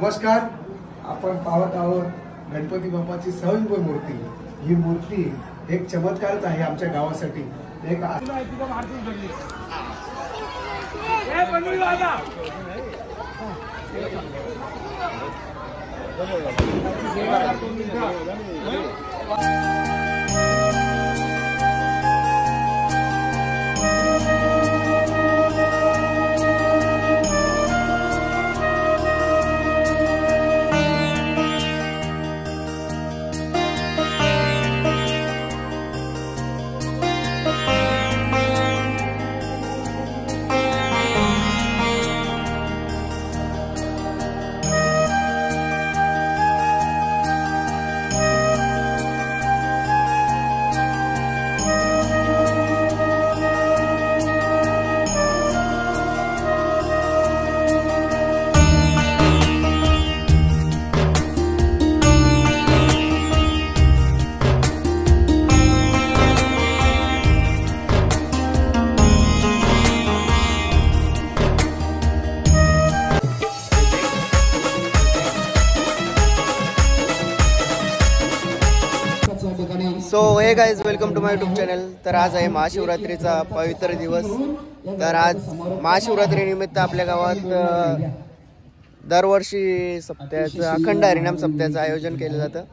नमस्कार, आपण पाहत आहोत गणपती बाप्पाची स्वयंभू मूर्ती। ही मूर्ती एक चमत्कारच आहे आमच्या गावासाठी। एक so hey guys, welcome to my YouTube channel. तर आज आहे महाशिवरात्रीचा पवित्र दिवस। तर आज महाशिवरात्री निमित्त आपल्या गावात दरवर्षी सप्त्याचं अखंड हरिनाम सप्त्याचं आयोजन केलं जातं।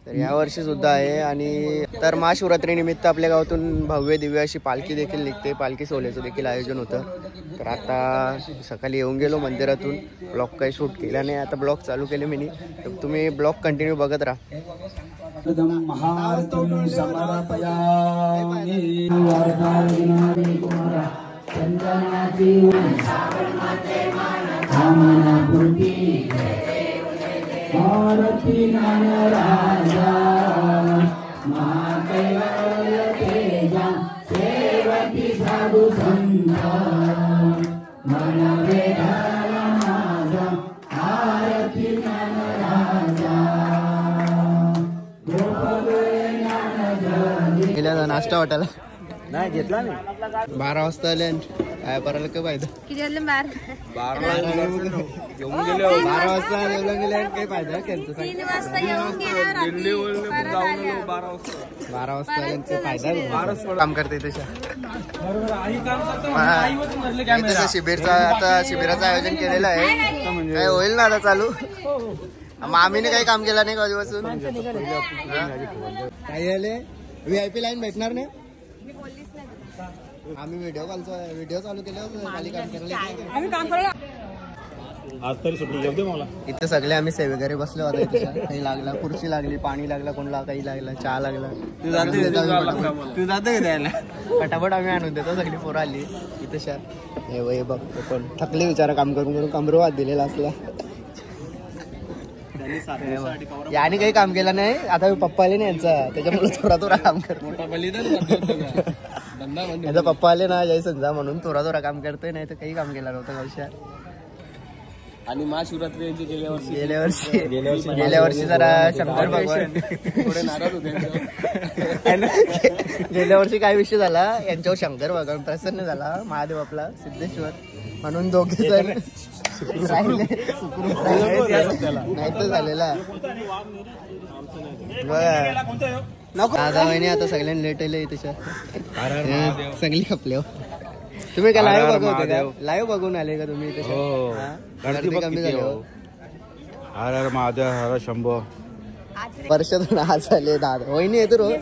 तर यावर्षी सुद्धा आहे। आणि तर महाशिवरात्री निमित्त आपल्या गावातून भव्य दिव्य अशी पालखी देखील निघते। पालखी सोहळ्याचं देखील आयोजन होतं। तर आता सकाळी येऊन गेलो मंदिरातून, ब्लॉग काही शूट केला नाही, आता ब्लॉग चालू केले मी। तर तुम्ही ब्लॉग कंटिन्यू बघत राहा। नाश्ता वाटायला नाही घेतला नाही। 12 वाजता आले काय करायला काय फायदा? किती वाजले? 12 वाजता जेवलं गेले काय फायदा? 3 वाजता येऊन गेला दिल्लीवरून 12 वाजता आले फायदा? काम करते तशा शिबिरचा, आता शिबिराचं आयोजन केलेलं आहे। काय होईल ना आता चालू? मामीने काही काम केलं नाही कधीपासून? काय झाले? VIP लाईन भेटणार नाही? आम्ही व्हिडिओ चालू केल्यावर खाली काम करायला आज तरी सुट्टी घेऊ दे मला। इथे सगळे आम्ही सेवेकरी बसले होते। काही लागला, खुर्ची लागली, पाणी लागला, कोणला काही लागला, चहा लागला। तू जातो द्यायला फटाफट आम्ही आणून देतो। सगळी पोरं आली इथे हे बघ कोण थकले विचारा काम करून करून, कमरवाद दिलेला असला। याने काही काम केलं नाही, आता पप्पा आले ना यांचा, त्याच्यामुळे थोडा काम करतो। याचा पप्पा आले ना जय संजा म्हणून थोडा काम करतोय, नाही तर काही काम केलं नव्हतं गावशात। आणि महाशिवरात्री गेल्या वर्षी जरा शंकर भगवान थोडे नाराज होते। गेल्या वर्षी काय विषय झाला, यांच्यावर शंकर भगवान प्रसन्न झाला, महादेव आपला सिद्धेश्वर म्हणून दोघे जण राहिले, नाही तर झालेला दादा वहिनी। आता सगळ्यांनी लेट आले तशा सगळी खपले। तुम्ही काय लाईव्ह बघवते का? लाईव्ह बघून आले का तुम्ही? गर्दी कमी झाली। हर हर महादेव, हर शंभो। वर्षातून आज आले दादा वहिनी, येतो रोज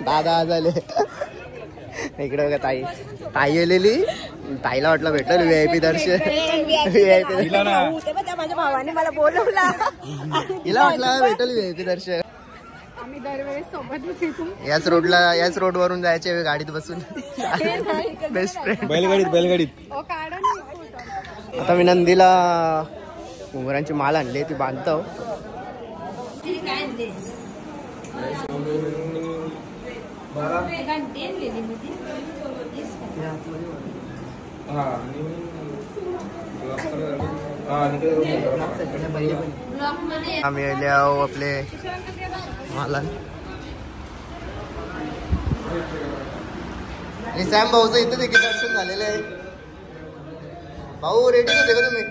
दादा आज आले। इकडे बघा ताई आलेली, ताईला वाटलं भेटलं VIP दर्शन। माझ्या भावाने मला बोलवला, हिला वाटलं भेटल VIP दर्शन। आम्ही दरवेळेस सोबतच येतो। याच रोड वरून जायचे गाडीत बसून, बेस्ट फ्रेंड बैलगाडीत। आता मी नंदीला उमरांची माल आणली, ती बांधतो। आम्ही आले आहो आपले माला। सॅम भाऊचं इथं देखील दर्शन झालेलं आहे। भाऊ रेडी होते का तुम्ही?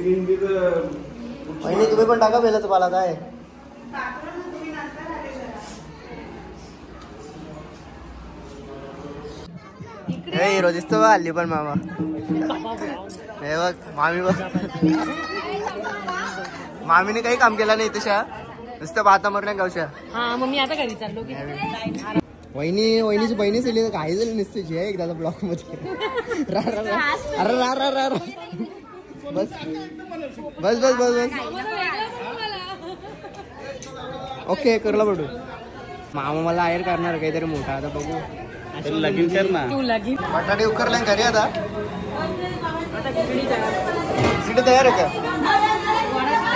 वहिनी तुम्ही पण टाका बेलाचं पाला काय. हे हिरो दिसतो बा हल्ली पण मामा. हे बघ मामी बघ. मामीने काही काम केलं नाही तशा नुसतं भाता मरण्या गावच्या. हा मग मी आता घरी चाललो. वहिनीची बहिणी झाली काही झाली नसते जी आहे एकदा ब्लॉक मध्ये. अरे रा रा रा रा. बस बस बस बस बस. ओके करला पडू. मामा मला आयर करणार काहीतरी मोठा आता बघू. लगीन कर ना. तू लगीन बटाटे उकरले घरी आता. सीट तयार आहे का.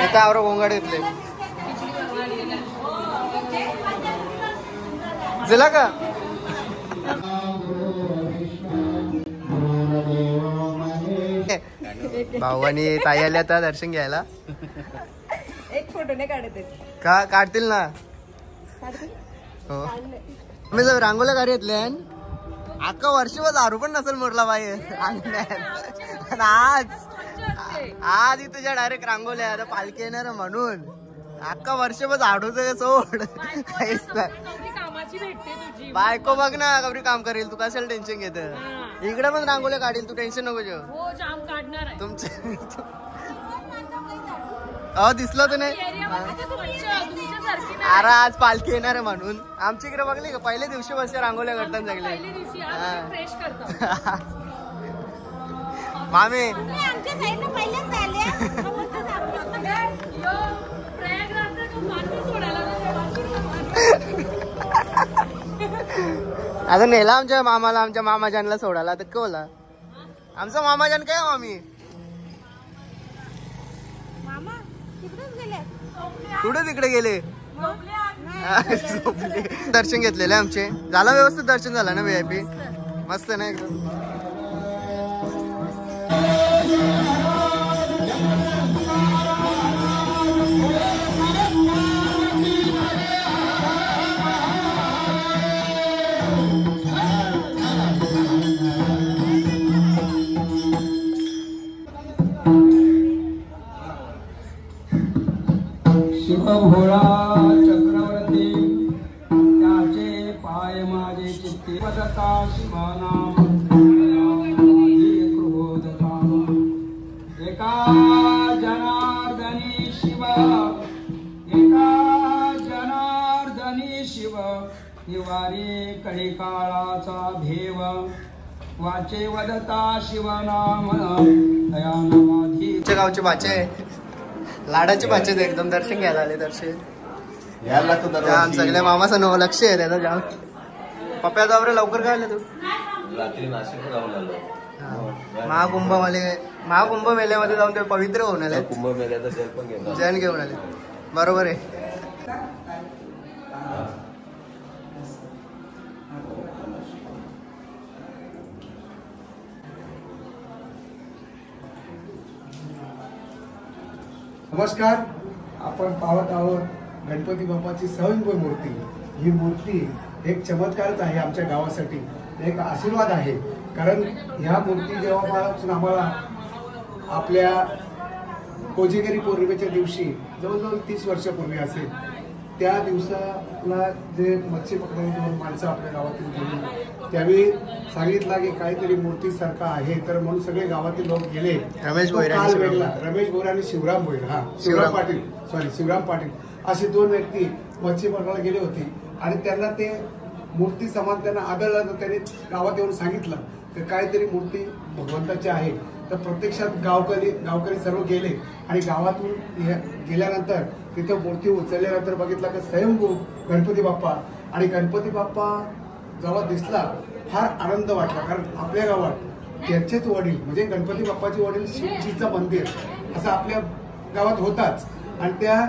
येता आवर गोंगाड घेतले जिला का. भाऊ आणि ताई आले आता दर्शन घ्यायला. एक फोटो नाही काढत का काढतील ना. हो मी जर रांगोल्या गाडी घेतल्या अख्खा वर्षभर दारू पण नसेल म्हटला बाई. आज तुझ्या डायरेक्ट रांगोल्या आता पालखी येणार म्हणून अख्खा वर्षभर झाडूचं सोड. काहीच नाही. कामाची भेटते तुझी बायको बघ ना कबरी काम करेल तू कशाला टेन्शन घेत. इकडे पण रांगोल्या काढील तू टेन्शन नको घेऊ. हो जाम काढणार आहे तुमचे अहो दिसलं तर नाही. अरे आज पालखी येणार आहे म्हणून आमच्या इकडे बघले का पहिल्या दिवशी बस रांगोल्या करतात सगळे. फ्रेश करतो मामी आमच्या साईडला पहिल्याच झाले. आता नेला आमच्या मामाला आमच्या मामाजानला सोडायला तर कोला आमचा मामाजान काय मामी मामा तिकडेच गेले. कुठे तिकडे गेले. दर्शन घेतलेले आमचे झालं व्यवस्थित दर्शन झालं ना VIP मस्त ना एकदम. शिवभोळा चक्रवर्ती त्याचे पाय माझे चित्ते वदता शिवनाम एका जनार्दनी शिव एका जनार्दनी शिव निवारी कलिकाळाचा भेव वाचे वदता शिवनाम दयानवाधी. गावचे बाचे लाडाचे बाचे एकदम दर्शन घ्यायला आले. दर्शन जाम सगळ्या मामाचं नवं लक्ष आहे त्याचं जाम. पप्प्या जावरे लवकर काय आले तू. महाकुंभ मेल्यामध्ये जाऊन ते पवित्र होऊन आले. जैन घेऊन आले बरोबर आहे. नमस्कार. आपण पाहत आहोत गणपती बाप्पाची स्वयंभू मूर्ती. ही मूर्ती एक चमत्कारच आहे आमच्या गावासाठी, एक आशीर्वाद आहे. कारण ह्या मूर्ती जेव्हापासून आम्हाला आपल्या कोजेगरी पौर्णिमेच्या दिवशी जवळजवळ 30 वर्षापूर्वी असेल त्या दिवसाला जे मच्छी पकडायला दोन माणसं आपल्या गावातील गेली त्यावेळी सांगितलं की काहीतरी मूर्तीसारखं आहे तर म्हणून सगळे गावातील लोक गेले. रमेश भोईर आणि शिवराम भोईर शिवराम पाटील असे दोन व्यक्ती मच्छी पकडायला गेले होते आणि त्यांना ते मूर्ती समान त्यांना आढळलं तर त्यांनी गावात येऊन सांगितलं की काहीतरी मूर्ती भगवंताची आहे. तर प्रत्यक्षात गावकरी सर्व गेले आणि गावातून गेल्यानंतर तिथं मूर्ती उचलल्यानंतर बघितलं की स्वयंभू गणपती बाप्पा. आणि गणपती बाप्पा जेव्हा दिसला फार आनंद वाटला. कारण आपल्या गावात त्यांचेच वडील म्हणजे गणपती बाप्पाचे वडील शिवजीचं मंदिर असं आपल्या गावात होताच आणि त्या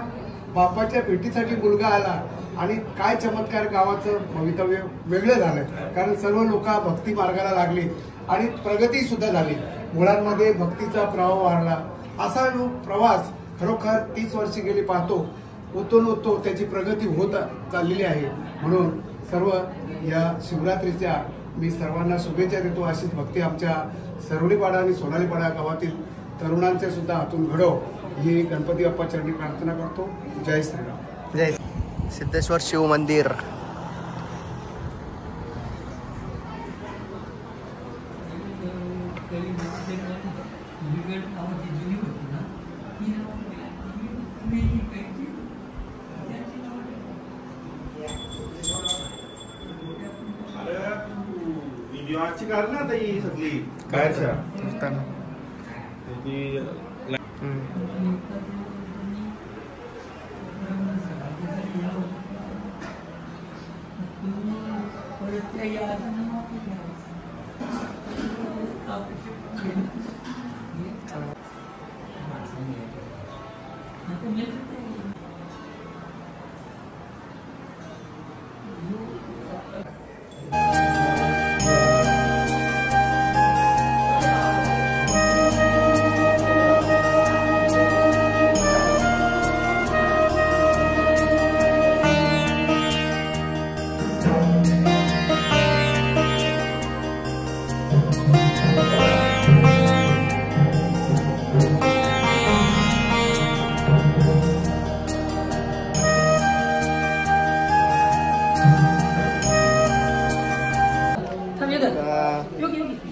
बाप्पाच्या भेटीसाठी मुलगा आला आणि काय चमत्कार गावाचं भवितव्य वेगळं झालं. कारण सर्व लोक भक्ती मार्गाला लागले आणि प्रगती सुद्धा झाली. मुलांमध्ये भक्तीचा प्रवाह वाढला. असा प्रवास खरोखर 30 वर्षे गेली पाहतो होतो त्याची प्रगती होत चाललेली आहे. म्हणून सर्व या शिवरात्रीच्या मी सर्वांना शुभेच्छा देतो. अशीच भक्ती आमच्या सरवलीपाडा आणि सोनालीपाडा गावातील तरुणांच्या सुद्धा हातून घडव ही गणपती बाप्पा चरणी प्रार्थना करतो. जय श्रीराम. जय सिद्धेश्वर शिव मंदिर. व्हिडिओची काढ ना आता ही सगळी बाहेरच्या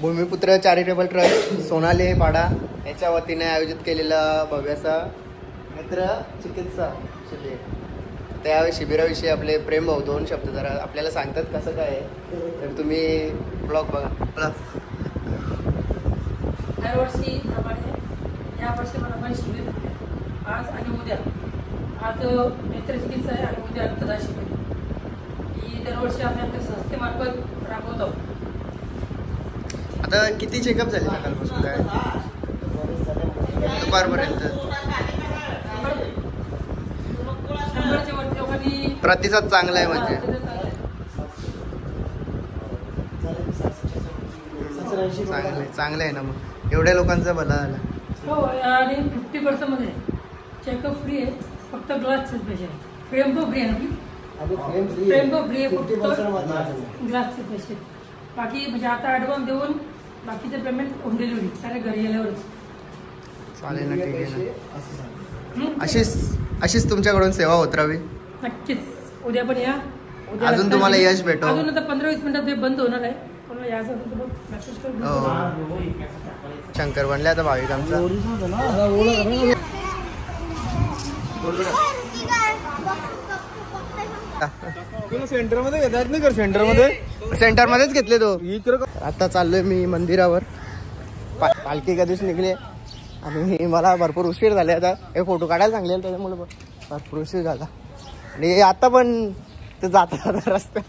भूमिपुत्र चॅरिटेबल ट्रस्ट सोनाली पाडा याच्या वतीने आयोजित केलेला भव्याचा नेत्र चिकित्सा शिबिर. त्या शिबिराविषयी आपले प्रेम भाऊ 2 शब्द जरा आपल्याला सांगतात कसं काय आहे, तर तुम्ही ब्लॉग बघा. दरवर्षी प्रमाणे यावर्षी मला शिबिर आज आणि उद्या. आज नेत्रचिकित्सा आहे आणि उद्या रक्तदान शिबिर. ही दरवर्षी आम्ही आमच्या संस्थेमार्फत राबवतो. आता किती चेकअप झाले सकाळपासून काय दुपारपर्यंत? 100च्या वरती लोकांनी प्रतिसाद चांगला आहे म्हणजे. चांगलं आहे ना मग, एवढ्या लोकांचा भला झाला. हो. आणि 50% मध्ये चेकअप फ्री आहे, फक्त ग्लासचे पैसे आहे. फ्रेम फ्री आहे ना, फ्रेम फ्री आहे, फक्त ग्लासचे पैसे. बाकी म्हणजे आता ऍडव्हान्स देऊन बाकीचे पेमेंट होम डिलिव्हरी डायरेक्ट घरी गेल्यावरच. चालेल ना, ठीक आहे ना. अशीच तुमच्याकडून सेवा होत राहावी. नक्कीच. उद्या पण या. अजून तुम्हाला यश भेटो. अजून आता 15-20 मिनिटात ते बंद होणार आहे. पण याचं मेसेज करून शंकर बनले आता भाविक आमचा. सेंटरमध्ये घेतात नाही कर, सेंटरमध्येच घेतले तो. आता चाललोय मी मंदिरावर. पालखी कधीच निघली आणि मला भरपूर उशीर झाले. आता हे फोटो काढायला सांगले त्याच्यामुळे भरपूर उशीर झाला. आणि आता पण ते जाता रस्त्यात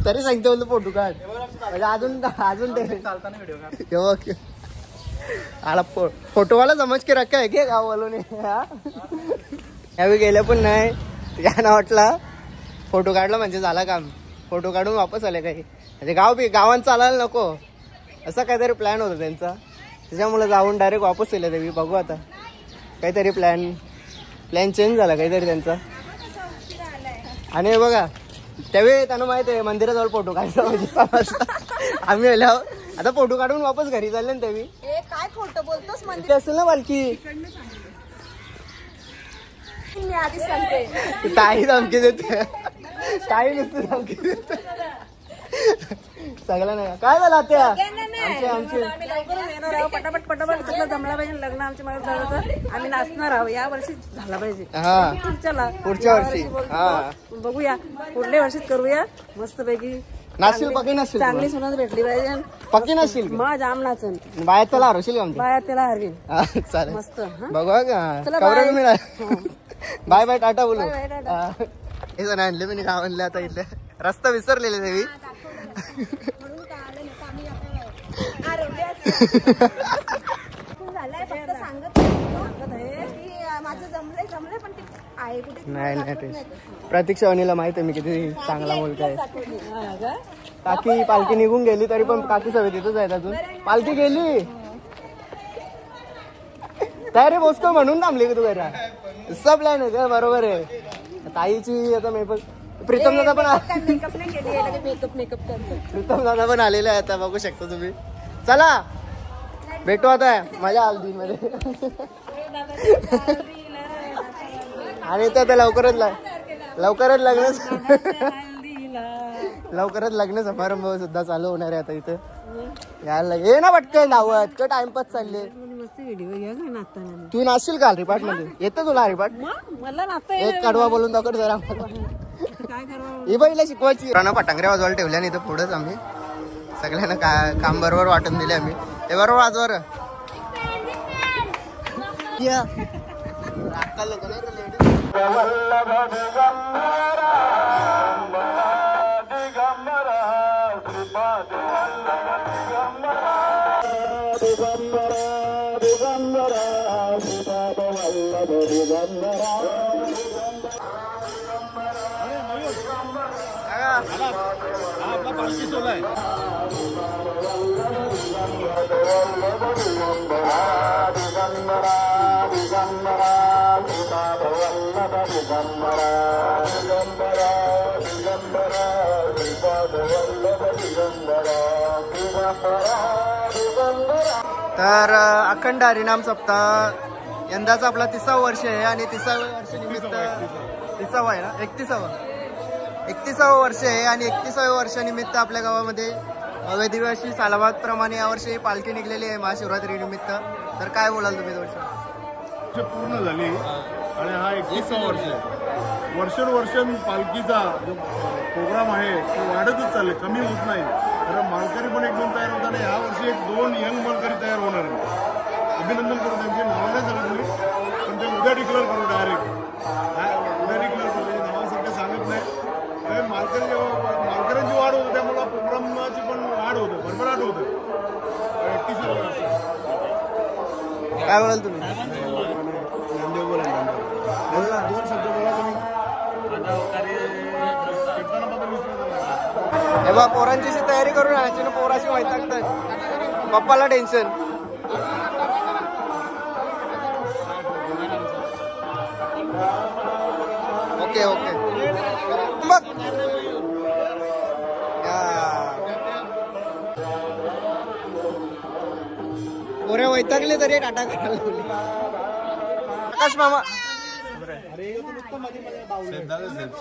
तरी सांगते बोलतो फोटो काढ, म्हणजे अजून ते आला फोटोवाला समज की रक्का आहे की गाव वालोने. यावेळी गेल्या पण नाही, यांना वाटला फोटो काढला म्हणजे झाला काम. फोटो काढून वापस आले काही म्हणजे गावात चालायला नको असा काहीतरी प्लॅन होता त्यांचा. त्याच्यामुळे जाऊन डायरेक्ट वापस येईल देवी. बघू आता काहीतरी प्लॅन चेंज झाला काहीतरी त्यांचा. आणि बघा त्यावेळी त्यांना माहित आहे मंदिराजवळ फोटो काढायचा म्हणजे आम्ही आल्यावर आता फोटो काढून वापस घरी चालले ना. त्यावेळी काय खोटं बोलतोस ते असेल ना पालखी. मी आधी सांगते ताई धमकी देते, ताई नुसती धमकी देते. सगळं नाही काय झालं त्या आमचे पटापट सगळं जमला पाहिजे. लग्न आमच्या मागे झालं तर आम्ही नाचणार आहोत. या वर्षी झाला पाहिजे. हा चला पुढच्या वर्षी बघूया, पुढल्या वर्षीच करूया मस्त पैकी. नाचशील पक्की नसशील, चांगली सुनाच भेटली पाहिजे. पक्की नसशील मग जाम नाचन बाहेर त्याला हरवशील का बाया त्याला हरवी. चालेल मस्त. बघा का कवरेज मिळाला. बाय बाय टाटा बोलू. हे जण आणले मी गाव आणले. आता इथले रस्ता विसरलेले देवी. नाही प्रतीक्षा वनीला माहित आहे मी किती चांगला मुलगा आहे. काकी पालखी निघून गेली तरी पण काकी सवय तिथंच आहेत अजून. पालखी गेली तयारी बोसतो म्हणून थांबली की तू घरा. सब प्लॅन आहे का बरोबर आहे. ताईची आता मी पण प्रीतम दादा पण प्रीतम दादा पण आलेला आहे आता बघू शकता तुम्ही. चला भेटू आता माझ्या हल्दी मध्ये. आणि इथं आता लवकरच लग्न समारंभ सुद्धा चालू होणार आहे आता इथं. यायला ये ना पटकन धावत का टाइमपास चालले. तू नाचशील का हरिपाठ मध्ये? येतं तुला हरिपाठ? मला नाचता एक कडवा बोलून दाखव जरा. ही बाईला शिकवायची. पटांगऱ्या वाजवायला ठेवल्या नाही तर पुढेच आम्ही सगळ्यांना काम बरोबर वाटून दिले आम्ही. हे बरोबर वाजवर आपला पालखी सोहळा आहे. तर अखंड हरिनाम सप्ताह यंदाचा आपला 30वा वर्ष आहे आणि 30व्या वर्षानिमित्त 30वा आहे ना 31वा वर्ष आहे आणि 31व्या वर्षानिमित्त आपल्या गावामध्ये भव्य दिव्य अशी सालाबाद प्रमाणे यावर्षी पालखी निघलेली आहे महाशिवरात्री निमित्त. तर काय बोलाल तुम्ही? पूर्ण झाली आणि हा 31वा वर्ष आहे. वर्षानुवर्ष पालखीचा जो प्रोग्राम आहे तो वाढतच चालले, कमी होत नाही. कारण मालकरी पण 1-2 तयार होताना या वर्षी 1-2 यंग मालकरी तयार होणार आहे. अभिनंदन करू त्यांचे. नाव नाही सांगत तुम्ही पण ते उद्या डिक्लेअर करू डायरेक्ट. उद्या डिक्लेअर करू. त्याची नावं सध्या सांगत नाही. कारण मालकऱ्यांची वाढ होते त्यामुळे प्रोग्रामची पण वाढ होते, भरभराट होते. 31वा वर्ष. काय बोलाल तुम्ही? नांदेव बोला. 2 शब्द बोला तुम्ही. हे बा पोरांची तयारी करून आणायची ना. पोराची वैतागतात, पप्पाला टेन्शन. ओके ओके बघ पोऱ्या वैतागले तरी टाटा करायला बोलली.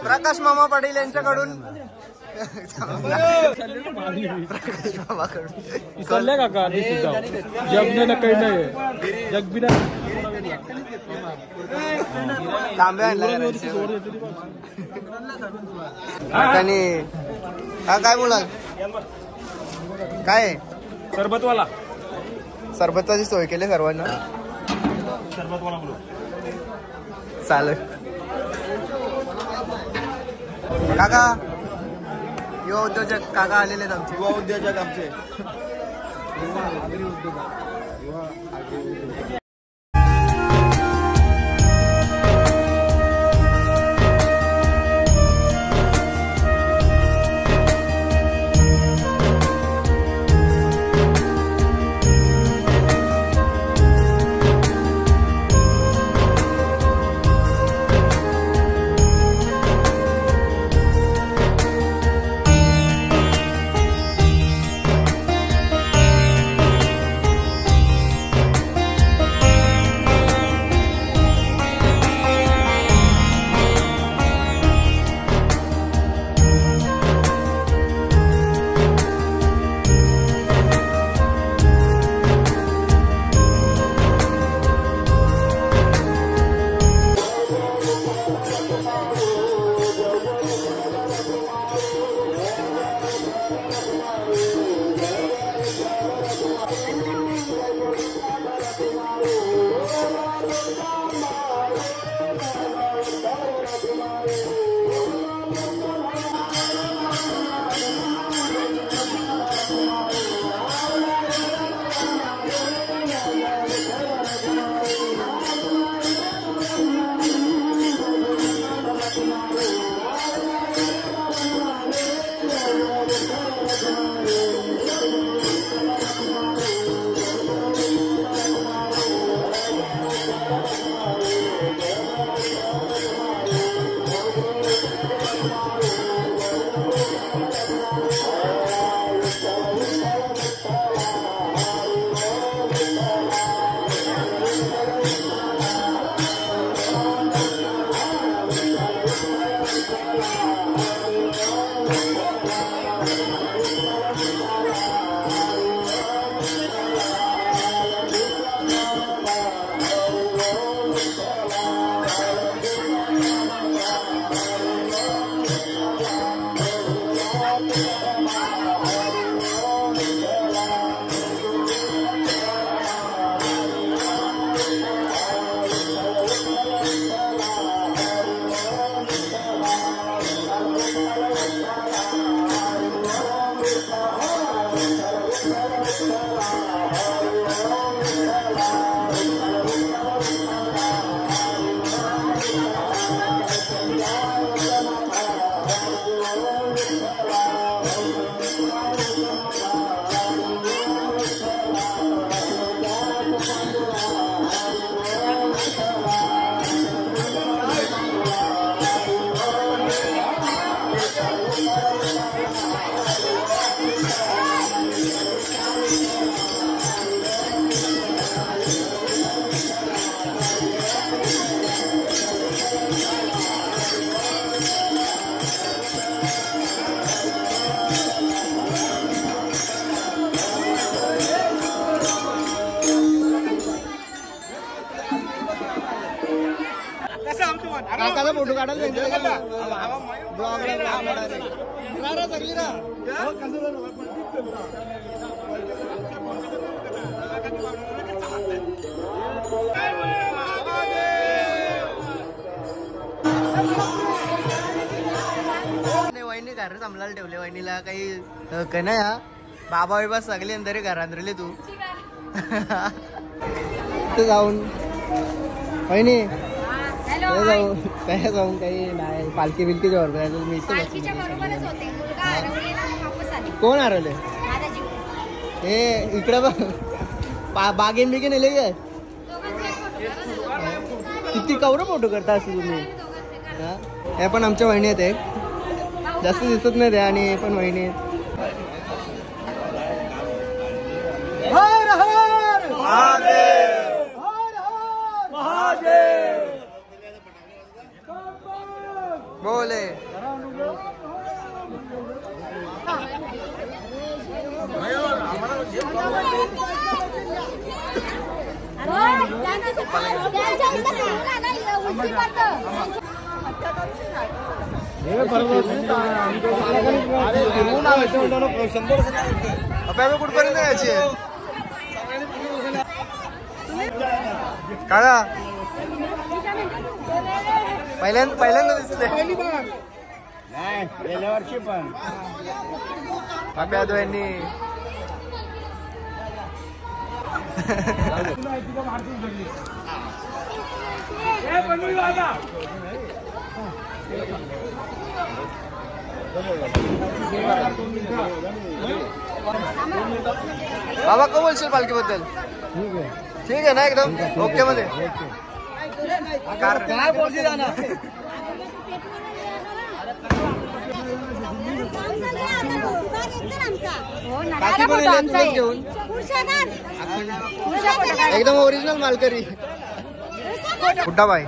प्रकाश मामा पाटील यांच्याकडून तांब्या काय बोलाल? काय सरबतवाला सरबताची सोय केली सर्वांना. सरबतवाला बोलू चालेल. काका युवा उद्योजक काका आलेले आहेत आमचे. युवा उद्योजक आमचे. काकाचा फोटो काढायला वहिनी घर सांभाळायला ठेवले वहिनीला काही काय नाही हा बाबा बिबा सगळे तरी घरात राहिले तू जाऊन वहिनी जाऊ काय जाऊन काही नाही पालखी बिलकीच्या बरोबर मी कोण हरवले हे इकडे बघ बागेन बिगेन नेले गे किती कवर फोटो करता असं तुम्ही हे पण आमच्या वहिनी आहेत एक जास्त दिसत नाही ते आणि हे पण वहिनी आहेत हर हर महादेव हर हर महादेव बोले कुठपर्यंत यायची काका पहिल्यांदा दिसले नाही गेल्या वर्षी पण अभ्यादो यांनी बाबा का बोलशील पालखीबद्दल ठीक आहे ना एकदम ओके मध्ये काय बोलशील घेऊन एकदम ओरिजिनल मालकरी कुठा बाई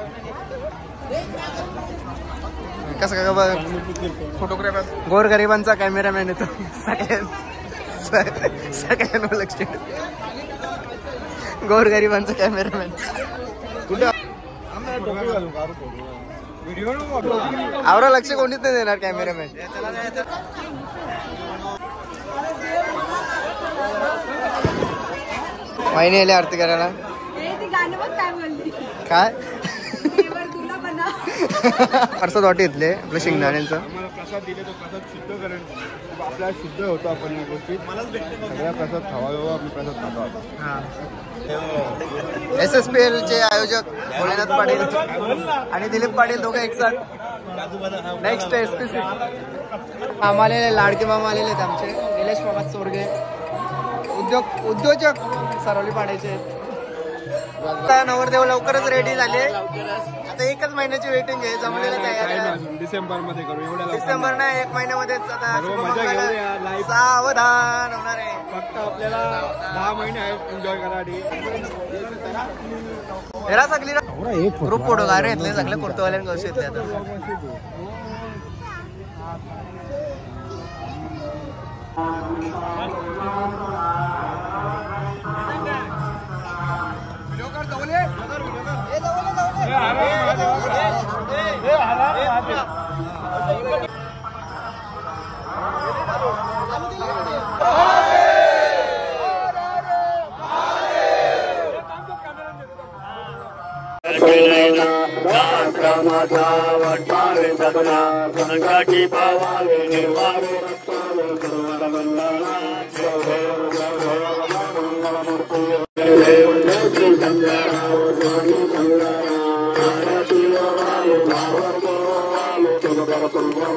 कसं का बघ फोटोग्राफर गोरगरिबांचा कॅमेरामॅन येतो सगळ्यांवर लक्ष गोरगरिबांचा कॅमेरामॅन कुठं आवरा लक्ष कोणीच नाही देणार कॅमेरामॅन वहिनी आली आरती करायला काय प्रसाद वाटी घेतले आपल्या शेंगदाण्यांचं प्रसाद दिले तो प्रसाद शुद्ध करेल आपल्याला शुद्ध होतो आपण या गोष्टीत सगळ्या प्रसाद खावा आपण प्रसाद खातो SSPL चे आयोजक भोलेनाथ पाटील आणि दिलीप पाटील दोघे एक साथ नेक्स्ट SPC मामा आलेले लाडके मामा आलेले आहेत आमचे निलेश मामा चोरगे उद्योजक सरवली पाड्याचे आता नवरदेव लवकरच रेडी झाले आता एकच महिन्याची वेटिंग आहे जमलेलं तयार डिसेंबर मध्ये करू एवढ्या डिसेंबर नाही एक महिन्यामध्येच आता सावधान होणार आहे फक्त आपल्याला 10 महिने आहेत एन्जॉय करायसाठी हेरा सगळी ग्रुप फोटो गारे घेतले सगळे कुर्तवाल्यान कसे घेतले आता विलयना राष्ट्रमाता वटावे सगना संकटी पावावे निर्वावे रक्तावे सर्ववंदना श्री संगराव स्वामी संगराव आरती वाले भावो वाले तुमकर कुंभा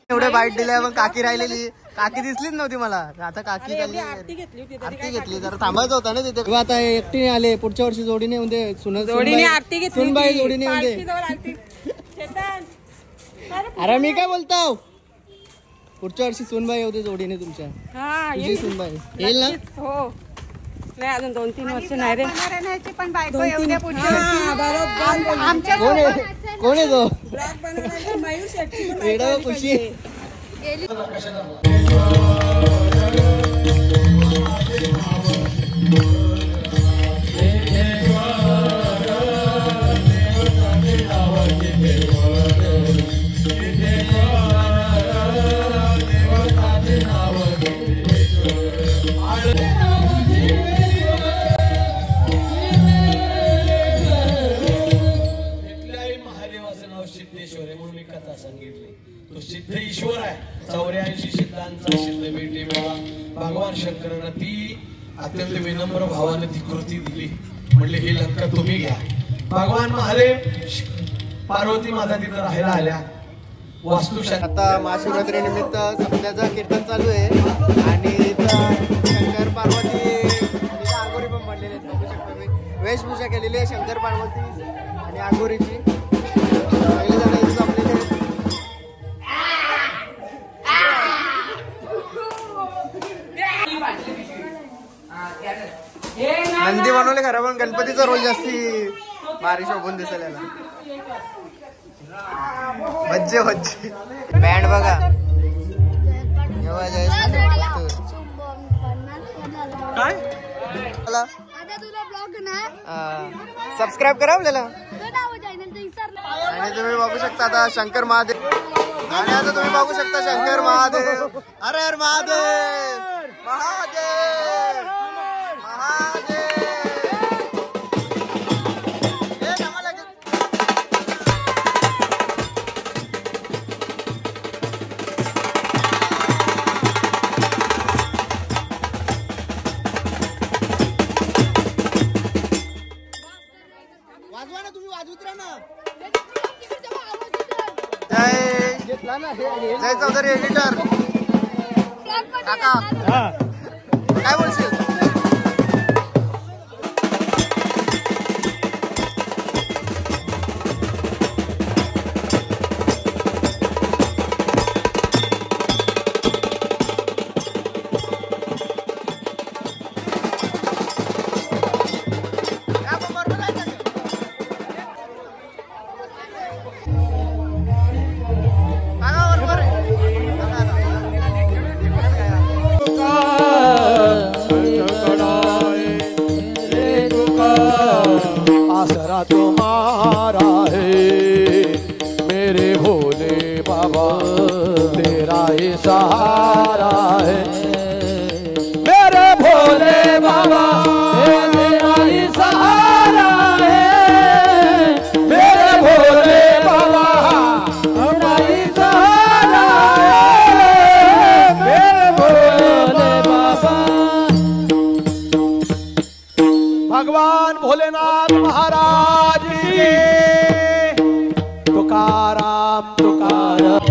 एवढे बाईट दिल्या मग काकी राहिलेली काकी दिसलीच नव्हती मला आता काकी आरती घेतली जरा थांबायचं होता ना तिथे आता एकटीने आले पुढच्या वर्षी जोडीने येऊन दे जोडीने आरती घेतली सुनबाई जोडीने येऊन दे अरे मी काय बोलतो पुढच्या वर्षी सुनबाई येऊ दे जोडीने तुमच्या तुझी सुनबाई येईल ना हो नाही अजून 2-3 वर्ष नाही रे पण बायको येऊ द्या कोण आहे तो वेडा खुशी तो सिद्ध ईश्वर आहे 84 सिद्धांचा सिद्ध भेटे मला भगवान शंकरांना ती अत्यंत विनम्र भावाने ती कृती दिली म्हणले ही लंका तुम्ही घ्या भगवान महादेव पार्वती माता तिथं राहायला आल्या वास्तुशास्त्र आता महाशिवरात्री निमित्त सप्त्याचं कीर्तन चालू आहे आणि शंकर पार्वती आगोरी पण बनलेले आहेत बघू शकता मी वेशभूषा केलेली आहे शंकर पार्वती आणि आगोरीची पहिले जण इथे जमलेले नंदी बनवले खरं पण गणपतीचा रोल जास्ती भारी शोभून दिसेल याला मज्जे मज्जे बँड बघा काय सबस्क्राईब करा आपल्याला आणि तुम्ही बघू शकता आता शंकर महादेव आणि आता तुम्ही बघू शकता शंकर महादेव अरे महादेव महादेव जय चौधरी एडिटर काका काय बोलशील? आसरा तुम्हारा है मेरे भोले बाबा, तेरा ही सहारा है मेरे भोले बाबा, तेरा ही सहारा है मेरे भोले बाबा, तेरा ही सहारा है मेरे भोले बाबा। भगवान भोलेनाथ महाराज की तुकाराम तुकाराम।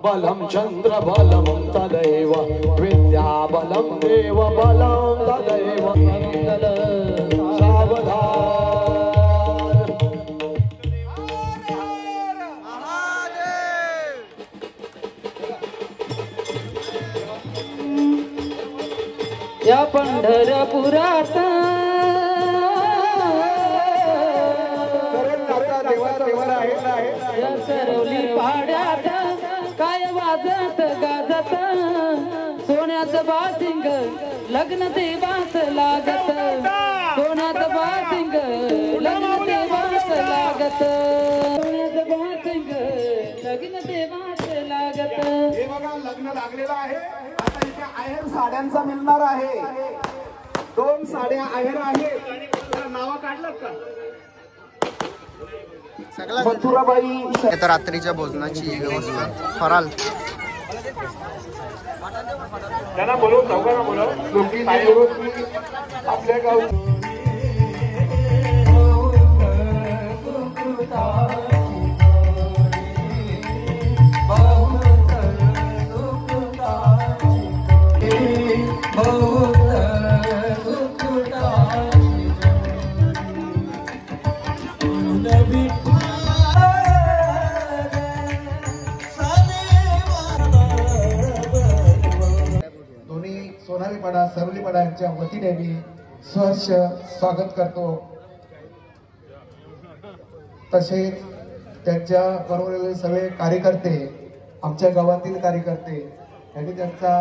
बलं चंद्र बलं तदैव विद्या बलं देव बलं तदैव सावधान या पंढरपुरात या सरवली पाड्यात काय वाजत गाजत सोन्याचं बासिंग लग्न देवास लागत सोन्याचं बासिंग लग्न देवास लागत सोन्याचं बासिंग लग्न देवास लागत. हे बघा लग्न लागलेलं आहे. आता इथे आहेर साड्यांचा मिळणार आहे. 2 साड्या आहेर आहेत. नाव काढलं का सगळं तर रात्रीच्या भोजनाची व्यवस्था फराल त्यांना बोलवून चौघांना बोलव आपल्या गाव सोनारीपाडा सरवलीपाडा यांच्या वतीने मी सहर्ष स्वागत करतो. तसेच त्यांच्या बरोबरील सगळे कार्यकर्ते आमच्या गावातील कार्यकर्ते यांनी त्यांचा